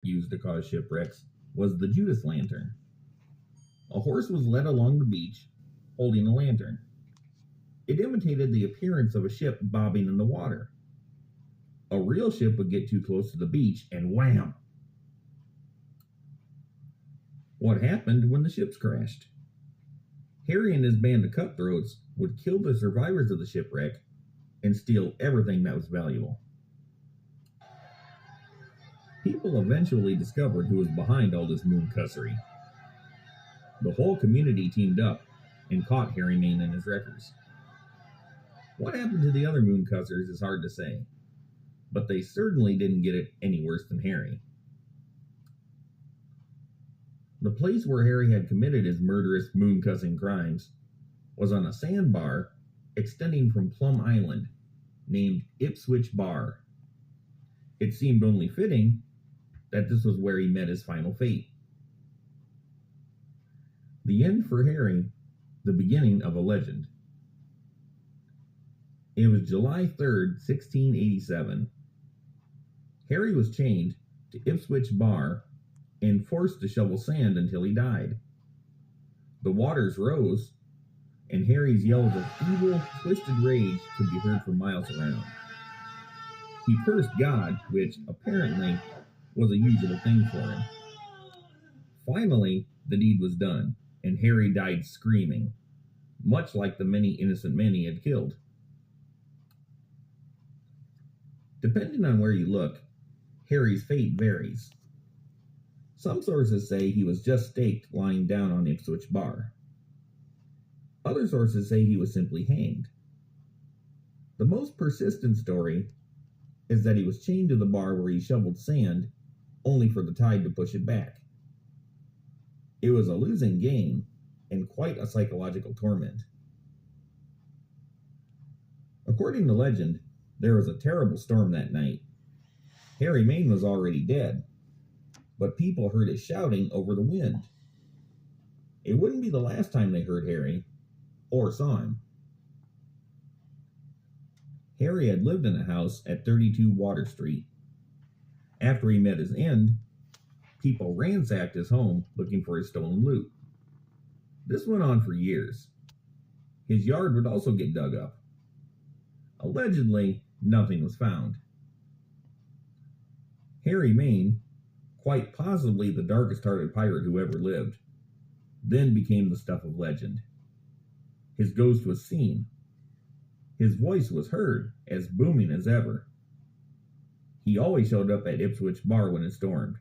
used to cause shipwrecks was the Judas lantern. A horse was led along the beach holding a lantern. It imitated the appearance of a ship bobbing in the water. A real ship would get too close to the beach and wham! What happened when the ships crashed? Harry and his band of cutthroats would kill the survivors of the shipwreck and steal everything that was valuable. People eventually discovered who was behind all this moon cussery. The whole community teamed up and caught Harry Mayne and his wreckers. What happened to the other moon cussers is hard to say, but they certainly didn't get it any worse than Harry. The place where Harry had committed his murderous moon-cussing crimes was on a sandbar extending from Plum Island, named Ipswich Bar. It seemed only fitting that this was where he met his final fate. The end for Harry, the beginning of a legend. It was July 3rd, 1687. Harry was chained to Ipswich Bar and forced to shovel sand until he died. The waters rose, and Harry's yells of evil, twisted rage could be heard for miles around. He cursed God, which apparently was a usual thing for him. Finally, the deed was done, and Harry died screaming, much like the many innocent men he had killed. Depending on where you look, Harry's fate varies. Some sources say he was just staked lying down on Ipswich Bar. Other sources say he was simply hanged. The most persistent story is that he was chained to the bar where he shoveled sand, only for the tide to push it back. It was a losing game, and quite a psychological torment. According to legend, there was a terrible storm that night. Harry Mayne was already dead, but people heard his shouting over the wind. It wouldn't be the last time they heard Harry, or saw him. Harry had lived in a house at 32 Water Street. After he met his end, people ransacked his home looking for his stolen loot. This went on for years. His yard would also get dug up. Allegedly, nothing was found. Harry Mayne, quite possibly the darkest-hearted pirate who ever lived, then became the stuff of legend. His ghost was seen. His voice was heard, as booming as ever. He always showed up at Ipswich Bar when it stormed.